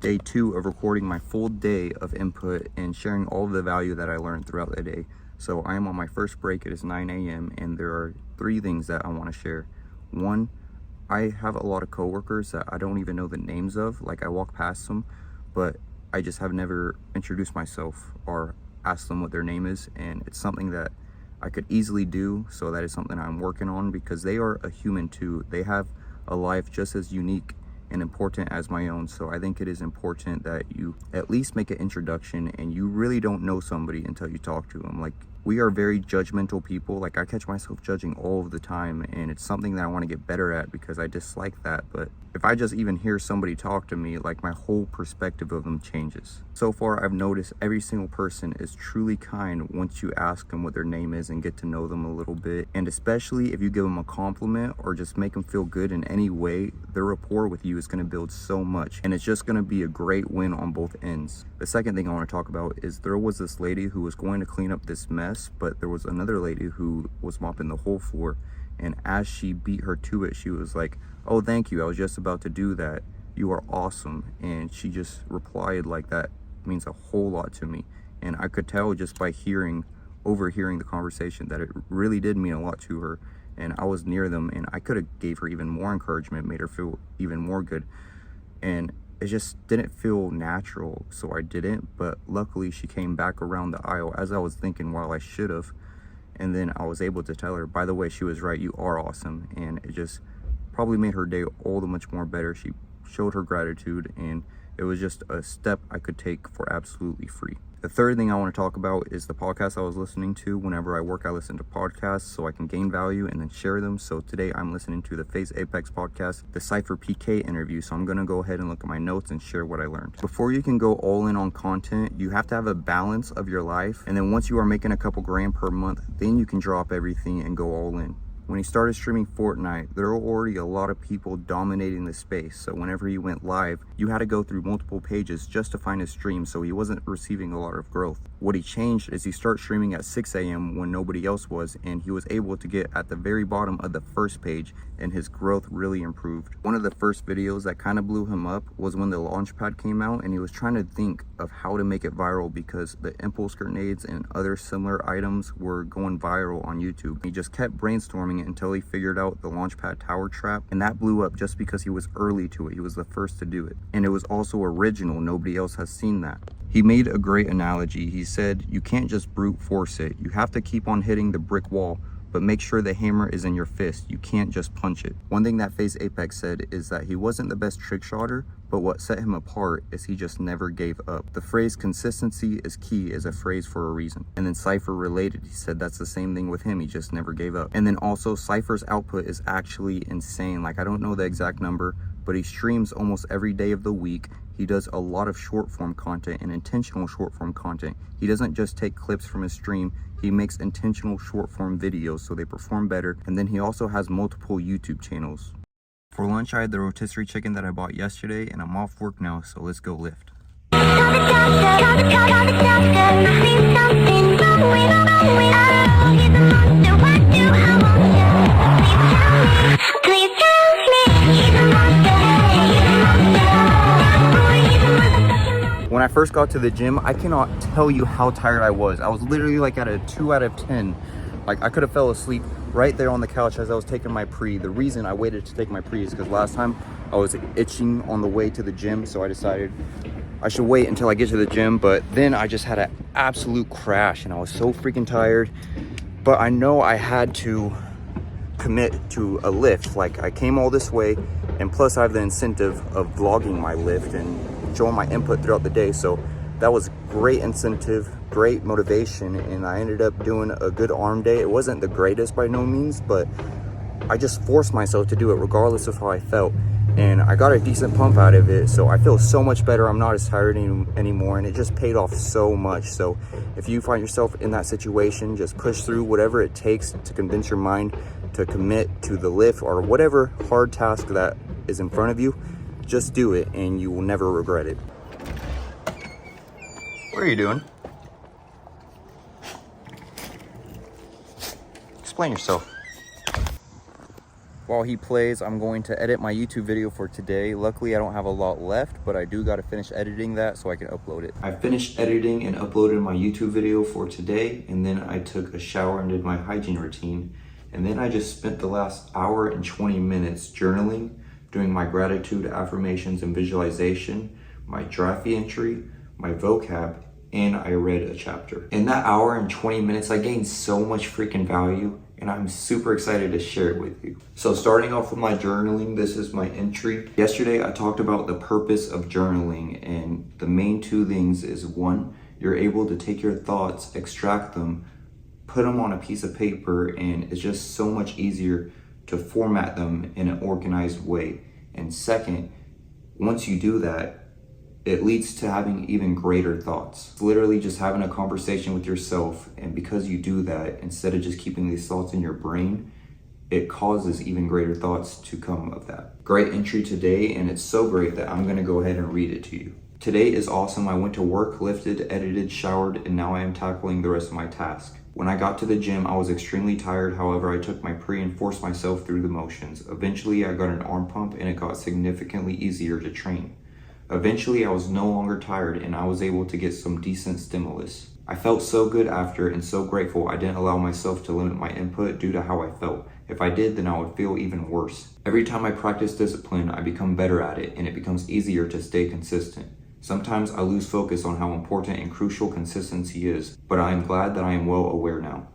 Day 2 of recording my full day of input and sharing all of the value that I learned throughout the day. So I am on my first break. It is 9 a.m. and there are 3 things that I want to share. One, I have a lot of coworkers that I don't even know the names of. Like, I walk past them, but I just have never introduced myself or asked them what their name is, and it's something that I could easily do. So that is something I'm working on, because they are a human too. They have a life just as unique and important as my own. So I think it is important that you at least make an introduction, and you really don't know somebody until you talk to them. Like, we are very judgmental people. Like, I catch myself judging all of the time, and it's something that I want to get better at because I dislike that. But if I just even hear somebody talk to me, like, my whole perspective of them changes. So far, I've noticed every single person is truly kind once you ask them what their name is and get to know them a little bit. And especially if you give them a compliment or just make them feel good in any way, their rapport with you is going to build so much, and it's just going to be a great win on both ends. The second thing I want to talk about is there was this lady who was going to clean up this mess, but there was another lady who was mopping the whole floor, and as she beat her to it, she was like, "Oh, thank you, I was just about to do that. You are awesome." And she just replied like that means a whole lot to me, and I could tell just by overhearing the conversation that it really did mean a lot to her. And I was near them, and I could have gave her even more encouragement, made her feel even more good, and it just didn't feel natural, so I didn't. But luckily she came back around the aisle as I was thinking, while I should have, and then I was able to tell her, by the way, she was right, you are awesome. And it just probably made her day all the much more better. She showed her gratitude, and it was just a step I could take for absolutely free. The third thing I want to talk about is the podcast I was listening to. Whenever I work, I listen to podcasts so I can gain value and then share them. So today I'm listening to the Face Apex podcast, the Cypher PK interview. So I'm going to go ahead and look at my notes and share what I learned. Before you can go all in on content, you have to have a balance of your life. And then once you are making a couple grand per month, then you can drop everything and go all in. When he started streaming Fortnite, there were already a lot of people dominating the space. So whenever he went live, you had to go through multiple pages just to find his stream. So he wasn't receiving a lot of growth. What he changed is he started streaming at 6 a.m. when nobody else was, and he was able to get at the very bottom of the first page, and his growth really improved. One of the first videos that kind of blew him up was when the launchpad came out, and he was trying to think of how to make it viral because the impulse grenades and other similar items were going viral on YouTube. He just kept brainstorming it until he figured out the launchpad tower trap, and that blew up just because he was early to it. He was the first to do it, and it was also original. Nobody else has seen that. He made a great analogy. He said, you can't just brute force it. You have to keep on hitting the brick wall, but make sure the hammer is in your fist. You can't just punch it. One thing that Face Apex said is that he wasn't the best trick shotter, but what set him apart is he just never gave up. The phrase consistency is key is a phrase for a reason. And then Cypher related, he said that's the same thing with him. He just never gave up. And then also Cypher's output is actually insane. Like, I don't know the exact number, but he streams almost every day of the week. He does a lot of short form content and intentional short form content. He doesn't just take clips from his stream. He makes intentional short form videos so they perform better. And then he also has multiple YouTube channels. For lunch, I had the rotisserie chicken that I bought yesterday, and I'm off work now, so let's go lift. When I first got to the gym, I cannot tell you how tired I was. I was literally like at a 2 out of 10. Like, I could have fell asleep right there on the couch as I was taking my pre. The reason I waited to take my pre is because last time I was itching on the way to the gym, so I decided I should wait until I get to the gym. But then I just had an absolute crash, and I was so freaking tired. But I know I had to commit to a lift. Like, I came all this way, and plus I have the incentive of vlogging my lift and showing my input throughout the day. So that was great incentive, great motivation, and I ended up doing a good arm day. It wasn't the greatest by no means, but I just forced myself to do it regardless of how I felt, and I got a decent pump out of it. So I feel so much better. I'm not as tired anymore, and it just paid off so much. So if you find yourself in that situation, just push through whatever it takes to convince your mind to commit to the lift or whatever hard task that is in front of you. Just do it, and you will never regret it. What are you doing? Explain yourself. While he plays, I'm going to edit my YouTube video for today. Luckily, I don't have a lot left, but I do got to finish editing that so I can upload it. I finished editing and uploaded my YouTube video for today, and then I took a shower and did my hygiene routine. And then I just spent the last hour and 20 minutes journaling, doing my gratitude, affirmations, and visualization, my Drafty entry, my vocab, and I read a chapter. In that hour and 20 minutes, I gained so much freaking value, and I'm super excited to share it with you. So starting off with my journaling, this is my entry. Yesterday, I talked about the purpose of journaling, and the main two things is one, you're able to take your thoughts, extract them, put them on a piece of paper, and it's just so much easier to format them in an organized way. And second, once you do that, it leads to having even greater thoughts. It's literally just having a conversation with yourself, and because you do that, instead of just keeping these thoughts in your brain, it causes even greater thoughts to come of that. Great entry today, and it's so great that I'm gonna go ahead and read it to you. Today is awesome. I went to work, lifted, edited, showered, and now I am tackling the rest of my task. When I got to the gym, I was extremely tired. However, I took my pre and forced myself through the motions. Eventually, I got an arm pump and it got significantly easier to train. Eventually, I was no longer tired and I was able to get some decent stimulus. I felt so good after and so grateful I didn't allow myself to limit my input due to how I felt. If I did, then I would feel even worse. Every time I practice discipline, I become better at it and it becomes easier to stay consistent. Sometimes I lose focus on how important and crucial consistency is, but I am glad that I am well aware now.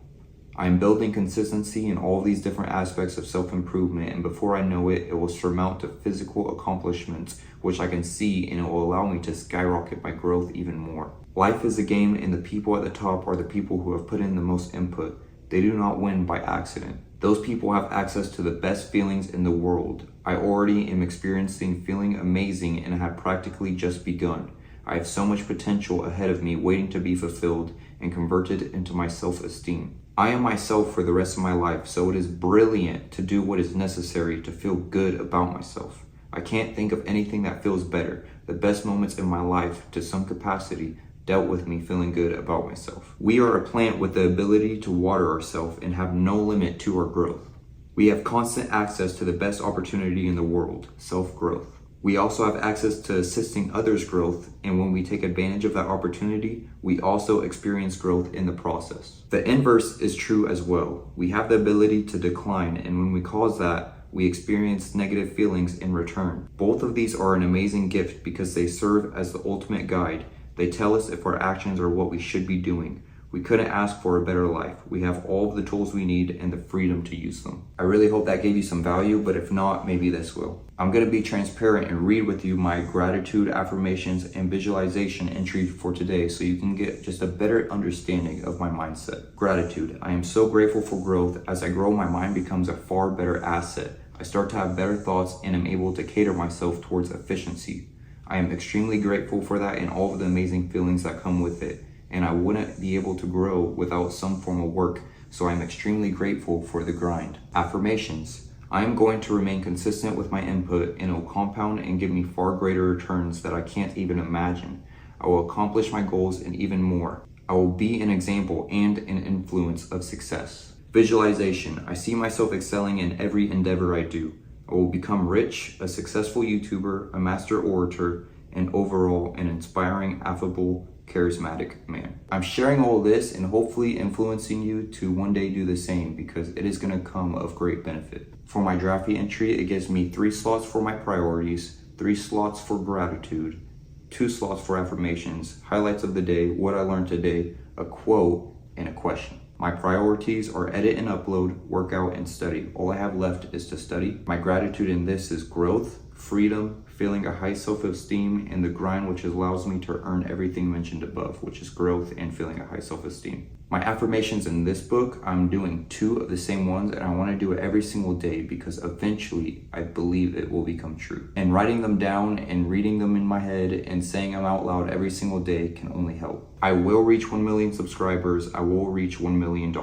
I am building consistency in all these different aspects of self-improvement, and before I know it, it will surmount to physical accomplishments, which I can see, and it will allow me to skyrocket my growth even more. Life is a game, and the people at the top are the people who have put in the most input. They do not win by accident. Those people have access to the best feelings in the world. I already am experiencing feeling amazing and have practically just begun. I have so much potential ahead of me waiting to be fulfilled and converted into my self-esteem. I am myself for the rest of my life, so it is brilliant to do what is necessary to feel good about myself. I can't think of anything that feels better. The best moments in my life, to some capacity, dealt with me feeling good about myself. We are a plant with the ability to water ourselves and have no limit to our growth. We have constant access to the best opportunity in the world, self-growth. We also have access to assisting others' growth, and when we take advantage of that opportunity, we also experience growth in the process. The inverse is true as well. We have the ability to decline, and when we cause that, we experience negative feelings in return. Both of these are an amazing gift because they serve as the ultimate guide. They tell us if our actions are what we should be doing. We couldn't ask for a better life. We have all of the tools we need and the freedom to use them. I really hope that gave you some value, but if not, maybe this will. I'm gonna be transparent and read with you my gratitude, affirmations, and visualization entry for today so you can get just a better understanding of my mindset. Gratitude. I am so grateful for growth. As I grow, my mind becomes a far better asset. I start to have better thoughts and am able to cater myself towards efficiency. I am extremely grateful for that and all of the amazing feelings that come with it. And I wouldn't be able to grow without some form of work, so I'm extremely grateful for the grind. Affirmations. I am going to remain consistent with my input and it will compound and give me far greater returns that I can't even imagine. I will accomplish my goals and even more. I will be an example and an influence of success. Visualization. I see myself excelling in every endeavor I do. I will become rich, a successful YouTuber, a master orator, and overall an inspiring, affable, charismatic man. I'm sharing all this and hopefully influencing you to one day do the same because it is going to come of great benefit. For my Drafty entry, it gives me 3 slots for my priorities, 3 slots for gratitude, 2 slots for affirmations, highlights of the day, what I learned today, a quote, and a question. My priorities are edit and upload, workout, and study. All I have left is to study. My gratitude in this is growth, freedom, feeling a high self-esteem, and the grind which allows me to earn everything mentioned above, which is growth and feeling a high self-esteem. My affirmations in this book, I'm doing 2 of the same ones, and I want to do it every single day because eventually I believe it will become true. And writing them down and reading them in my head and saying them out loud every single day can only help. I will reach 1 million subscribers. I will reach $1 million.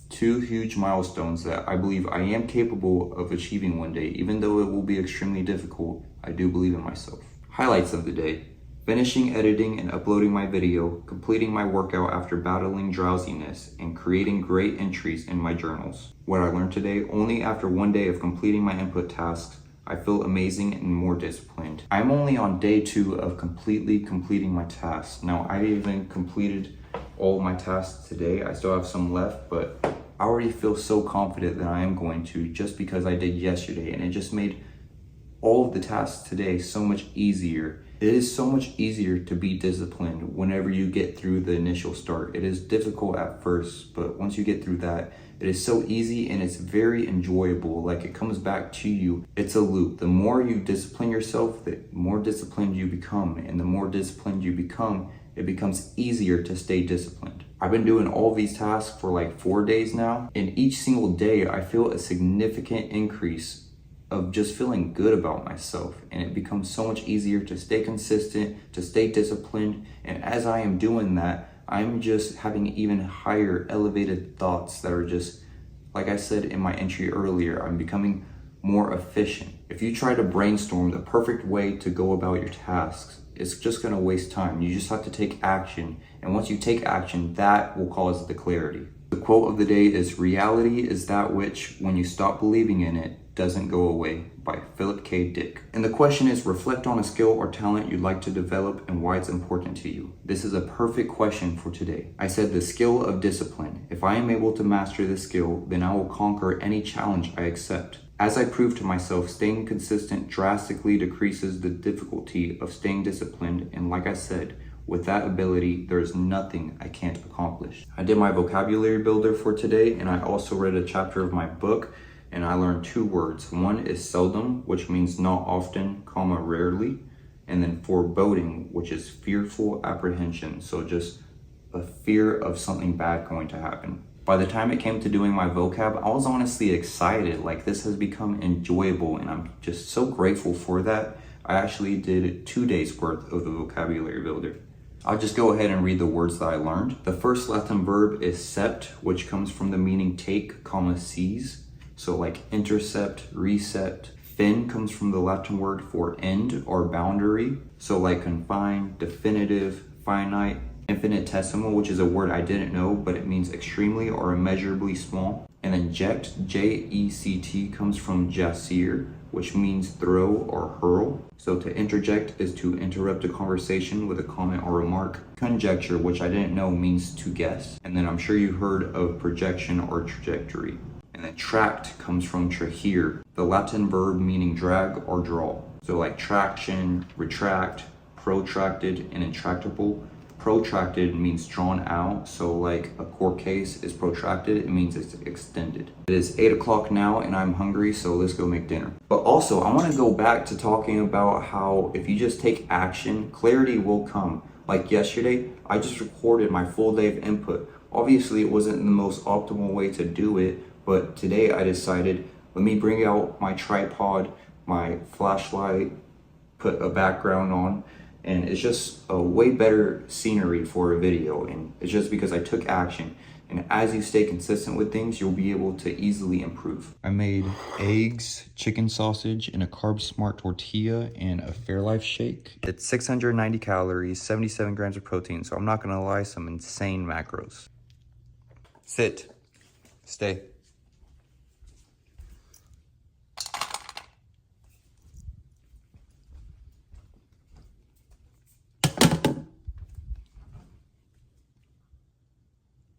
2 huge milestones that I believe I am capable of achieving one day. Even though it will be extremely difficult, I do believe in myself. Highlights of the day. finishing editing and uploading my video, completing my workout after battling drowsiness, and creating great entries in my journals. What I learned today: only after one day of completing my input tasks, I feel amazing and more disciplined. I'm only on day 2 of completing my tasks. Now, I even completed all my tasks today. I still have some left, but I already feel so confident that I am going to, just because I did yesterday, and it just made all of the tasks today so much easier. It is so much easier to be disciplined whenever you get through the initial start. It is difficult at first, but once you get through that, it is so easy and it's very enjoyable. Like, it comes back to you. It's a loop. The more you discipline yourself, the more disciplined you become. And the more disciplined you become, it becomes easier to stay disciplined. I've been doing all these tasks for like 4 days now. And each single day, I feel a significant increase of just feeling good about myself, and it becomes so much easier to stay consistent, to stay disciplined. And as I am doing that, I'm just having even higher elevated thoughts that are just, like I said in my entry earlier, I'm becoming more efficient. If you try to brainstorm the perfect way to go about your tasks, it's just going to waste time. You just have to take action, and once you take action, that will cause the clarity. The quote of the day is, "Reality is that which, when you stop believing in it, doesn't go away," by Philip K. Dick. And the question is, reflect on a skill or talent you'd like to develop and why it's important to you. This is a perfect question for today. I said the skill of discipline. If I am able to master this skill, then I will conquer any challenge I accept. As I prove to myself, staying consistent drastically decreases the difficulty of staying disciplined, and like I said, with that ability, there is nothing I can't accomplish. I did my vocabulary builder for today, and I also read a chapter of my book, and I learned 2 words. One is seldom, which means not often, comma, rarely. And then foreboding, which is fearful apprehension. So just a fear of something bad going to happen. By the time it came to doing my vocab, I was honestly excited. Like, this has become enjoyable, and I'm just so grateful for that. I actually did 2 days worth of the vocabulary builder. I'll just go ahead and read the words that I learned. The first Latin verb is sept, which comes from the meaning take, comma, seize. So like intercept, recept. Fin comes from the Latin word for end or boundary. So like confine, definitive, finite. Infinitesimal, which is a word I didn't know, but it means extremely or immeasurably small. And then ject, J-E-C-T, comes from jacere, which means throw or hurl. So to interject is to interrupt a conversation with a comment or remark. Conjecture, which I didn't know, means to guess. And then I'm sure you heard of projection or trajectory. And then tract comes from trahere, the Latin verb meaning drag or draw. So like traction, retract, protracted, and intractable. Protracted means drawn out, so like a court case is protracted, it means it's extended. It is 8 o'clock now and I'm hungry, so let's go make dinner. But also, I want to go back to talking about how if you just take action, clarity will come. Like yesterday, I just recorded my full day of input. Obviously, it wasn't the most optimal way to do it, but today I decided, let me bring out my tripod, my flashlight, put a background on, and it's just a way better scenery for a video. And it's just because I took action. And as you stay consistent with things, you'll be able to easily improve. I made eggs, chicken sausage, and a Carb Smart tortilla and a Fairlife shake. It's 690 calories, 77 grams of protein. So I'm not gonna lie, some insane macros. Sit, stay.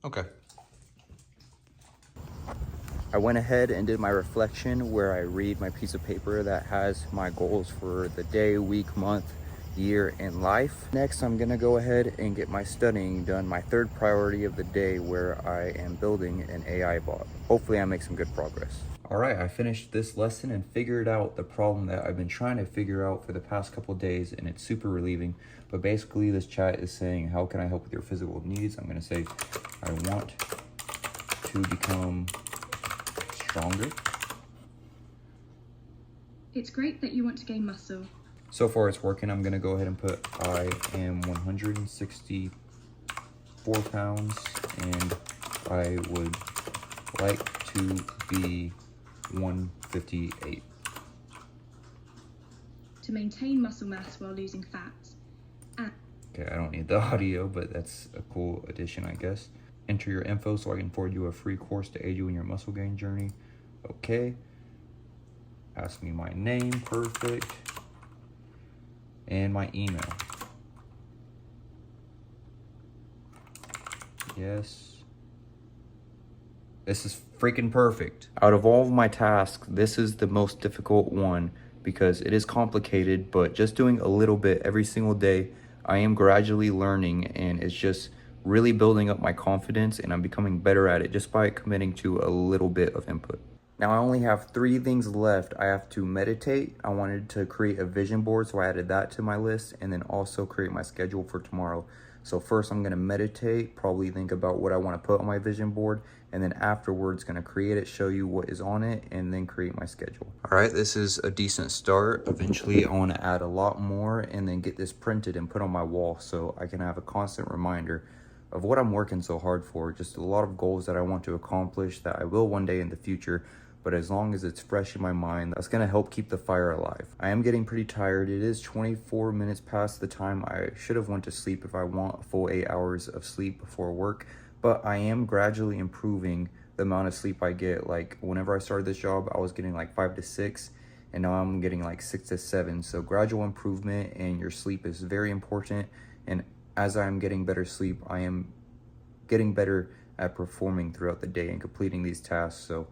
Okay. I went ahead and did my reflection where I read my piece of paper that has my goals for the day, week, month, year, and life. Next, I'm gonna go ahead and get my studying done, my 3rd priority of the day, where I am building an AI bot. Hopefully I make some good progress. All right, I finished this lesson and figured out the problem that I've been trying to figure out for the past couple days, and it's super relieving. But basically this chat is saying, how can I help with your physical needs? I'm gonna say, I want to become stronger. It's great that you want to gain muscle. So far it's working. I'm gonna go ahead and put, I am 164 pounds and I would like to be 158. To maintain muscle mass while losing fat. Okay, I don't need the audio, but that's a cool addition, I guess. Enter your info so I can forward you a free course to aid you in your muscle gain journey. Okay. Ask me my name, perfect. And my email. Yes. This is freaking perfect. Out of all of my tasks, this is the most difficult one because it is complicated, but just doing a little bit every single day, I am gradually learning, and it's just really building up my confidence, and I'm becoming better at it just by committing to a little bit of input. Now I only have 3 things left. I have to meditate. I wanted to create a vision board, so I added that to my list, and then also create my schedule for tomorrow. So first I'm gonna meditate, probably think about what I wanna put on my vision board, and then afterwards gonna create it, show you what is on it, and then create my schedule. All right, this is a decent start. Eventually I wanna add a lot more and then get this printed and put on my wall so I can have a constant reminder of what I'm working so hard for. Just a lot of goals that I want to accomplish that I will one day in the future, but as long as it's fresh in my mind, that's gonna help keep the fire alive. I am getting pretty tired. It is 24 minutes past the time I should have went to sleep if I want a full 8 hours of sleep before work, but I am gradually improving the amount of sleep I get. Like whenever I started this job, I was getting like 5 to 6, and now I'm getting like 6 to 7. So gradual improvement, and your sleep is very important. And as I'm getting better sleep, I am getting better at performing throughout the day and completing these tasks. So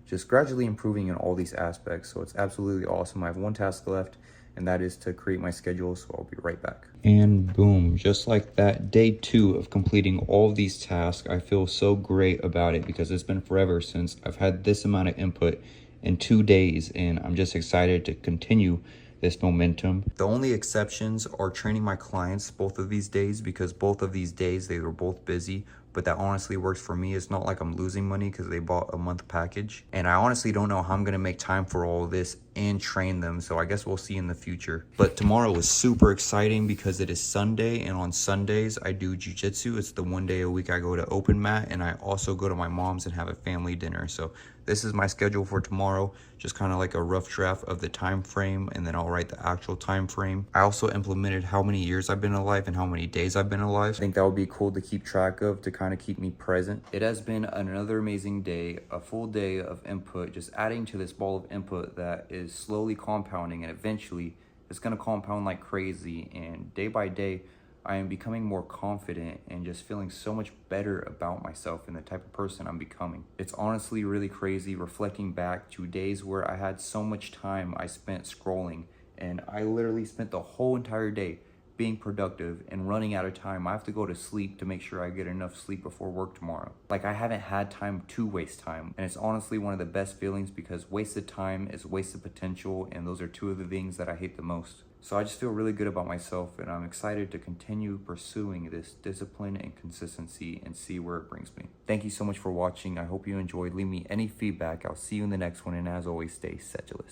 just gradually improving in all these aspects. So it's absolutely awesome. I have 1 task left, and that is to create my schedule. So I'll be right back. And boom, just like that, day 2 of completing all of these tasks. I feel so great about it because it's been forever since I've had this amount of input in 2 days, and I'm just excited to continue this momentum. The only exceptions are training my clients both of these days, because both of these days they were both busy, but that honestly works for me. It's not like I'm losing money because they bought a month package, and I honestly don't know how I'm gonna make time for all of this and train them, so I guess we'll see in the future. But tomorrow is super exciting because it is Sunday, and on Sundays I do jiu-jitsu. It's the 1 day a week I go to open mat, and I also go to my mom's and have a family dinner. So this is my schedule for tomorrow, just kind of like a rough draft of the time frame, and then I'll write the actual time frame. I also implemented how many years I've been alive and how many days I've been alive. I think that would be cool to keep track of, to kind of keep me present. It has been another amazing day, a full day of input, just adding to this ball of input that is slowly compounding, and eventually it's going to compound like crazy. And day by day, I am becoming more confident and just feeling so much better about myself and the type of person I'm becoming. It's honestly really crazy reflecting back to days where I had so much time I spent scrolling, and I literally spent the whole entire day being productive and running out of time. I have to go to sleep to make sure I get enough sleep before work tomorrow. Like, I haven't had time to waste time, and it's honestly one of the best feelings, because wasted time is wasted potential, and those are 2 of the things that I hate the most. So I just feel really good about myself, and I'm excited to continue pursuing this discipline and consistency and see where it brings me. Thank you so much for watching. I hope you enjoyed. Leave me any feedback. I'll see you in the next one, and as always, stay sedulous.